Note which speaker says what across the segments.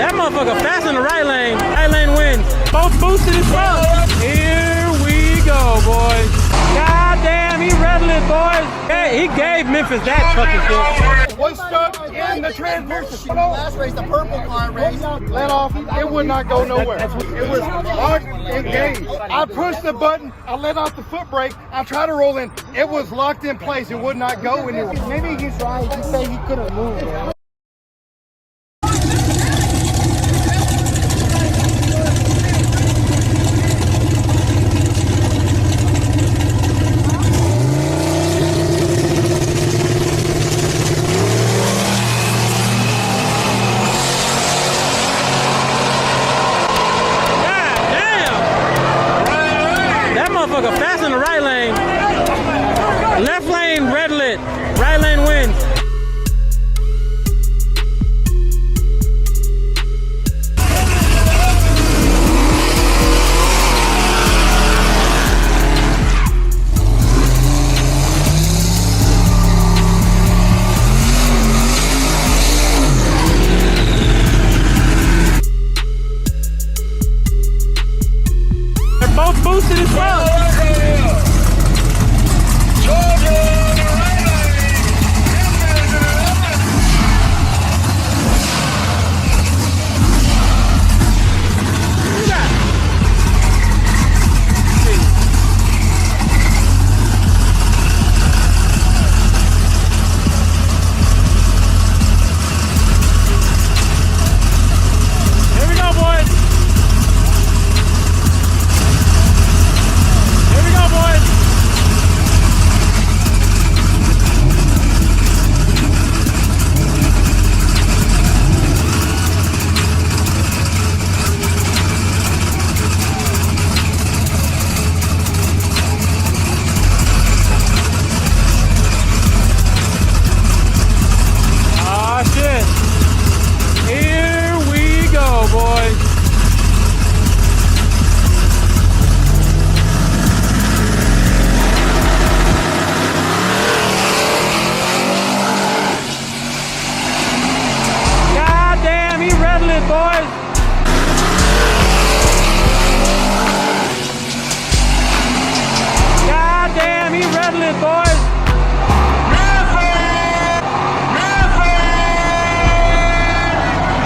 Speaker 1: That motherfucker fast in the right lane. Right lane wins. Both boosted as fuck. Here we go, boys. God damn, he red-lit, boys. Hey, he gave Memphis that fucking shit.
Speaker 2: Was stuck in the transmission.
Speaker 3: Last race, the purple car race.
Speaker 2: Let off, it would not go nowhere. It was locked and engaged. I pushed the button, I let off the foot brake, I tried to roll in. It was locked in place, it would not go anywhere.
Speaker 3: Maybe he gets right, he say he couldn't move, bro.
Speaker 1: Motherfucker fast in the right lane. Left lane red lit. Right lane wins. They're both boosted as well.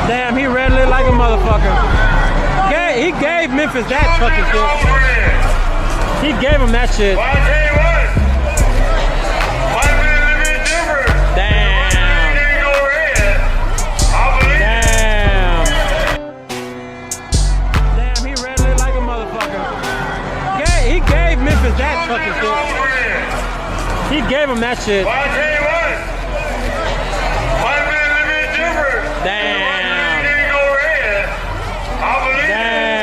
Speaker 1: Damn, he red lit like a motherfucker. He gave Memphis that fucking shit. He gave him that shit.
Speaker 4: Well, I'll tell you what. My man a little bit different.
Speaker 1: Damn.
Speaker 4: Didn't go red. I believe
Speaker 1: Damn, he red lit like a motherfucker. He gave Memphis that fucking shit. He gave him that shit.
Speaker 4: Well, I'll tell you what. My man a little bit different.
Speaker 1: Damn.
Speaker 4: Didn't go red. I believe
Speaker 1: Damn.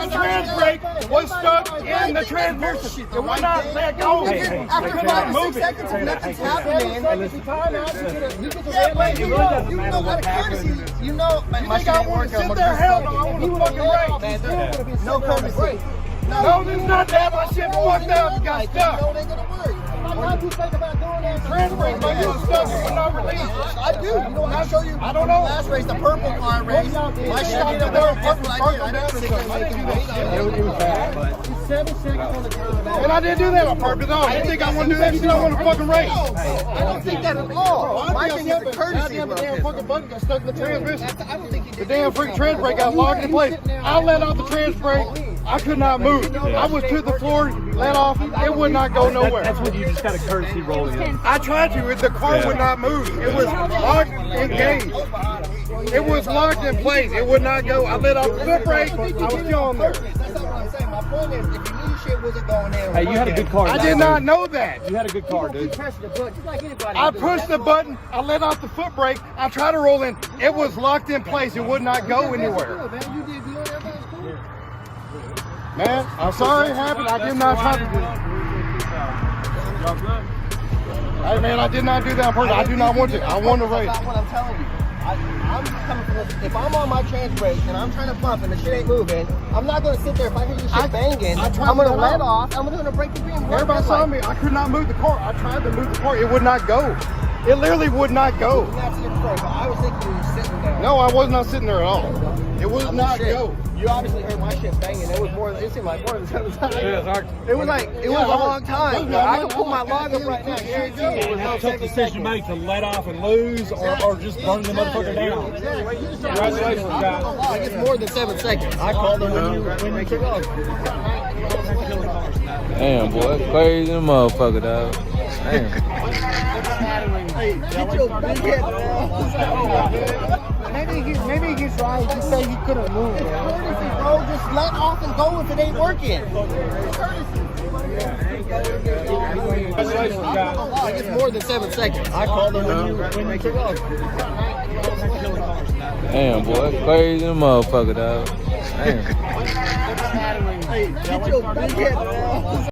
Speaker 2: the trans brake was stuck in the transmission. It would not let go.
Speaker 3: After 5 or 6 seconds of nothing's happening. Yeah, but you know, out of courtesy, you know,
Speaker 2: You think I want to sit there? Hell no, I want to fucking race.
Speaker 3: no courtesy.
Speaker 2: No, this is not that. My shit fucked up. It got stuck.
Speaker 3: No, they're gonna work. Why do you think about doing that?
Speaker 2: Trans brake might get stuck. It would not release.
Speaker 3: I do. You know, I'll show you.
Speaker 2: I don't know.
Speaker 3: Last race, the purple car race. My shit got the purple. I didn't sit there making race.
Speaker 2: It was bad.
Speaker 3: 7 seconds on the time.
Speaker 2: And I didn't do that on purpose. No, you think I want to do that shit? I want to fucking race.
Speaker 3: I don't think that at all. My thing is a courtesy.
Speaker 2: The damn fucking button got stuck in the transmission.
Speaker 3: I don't think he
Speaker 2: The
Speaker 3: did.
Speaker 2: damn freaking trans brake got locked in place. I let off the trans brake. I could not move. I was to the floor, let off. It would not go nowhere.
Speaker 1: That's when you just got a courtesy roll in.
Speaker 2: I tried to. The car would not move. It was locked and engaged. It was locked in place. It would not go. I let off the foot brake. I was still on there.
Speaker 3: That's not what I'm saying. My point is, if you knew shit wasn't going in.
Speaker 1: Hey, you had a good car.
Speaker 2: I did not know that.
Speaker 1: You had a good car, dude.
Speaker 2: I pushed the button. I let off the foot brake. I tried to roll in. It was locked in place. It would not go anywhere. Man, I'm sorry it happened. I did not try to do it. Hey, man, I did not do that on purpose. I do not want to. I want to race.
Speaker 3: That's not what I'm telling you. I'm coming from if I'm on my trans brake and I'm trying to bump and the shit ain't moving, I'm not going to sit there if I hear you shit banging. I'm going to let off. I'm going to break the beam.
Speaker 2: Everybody saw me. I could not move the car. I tried to move the car. It would not go. It literally would not go.
Speaker 3: That's your mistake, but I was thinking you were sitting there.
Speaker 2: No, I was not sitting there at all. It would not go.
Speaker 3: You obviously heard my shit banging. It was more. It seemed like more than 7 times. It was like it was a long time. I can pull my log up right now. Guarantee you, it was no
Speaker 1: Tough decision made to let off and lose, or just burn the motherfucker down. Congratulations, guys.
Speaker 3: Like it's more than 7 seconds. I called them when they took off.
Speaker 5: Damn, boy, crazy motherfucker, dog. Damn.
Speaker 3: Get your big head down.
Speaker 2: Maybe he's right. He said he couldn't move.
Speaker 3: Courtesy, bro. Just let off and go if it ain't working.
Speaker 1: Congratulations, guys.
Speaker 3: Like it's more than 7 seconds. I called them when they took off.
Speaker 5: Damn, boy, crazy motherfucker, dog. Damn.
Speaker 3: Get your big head down.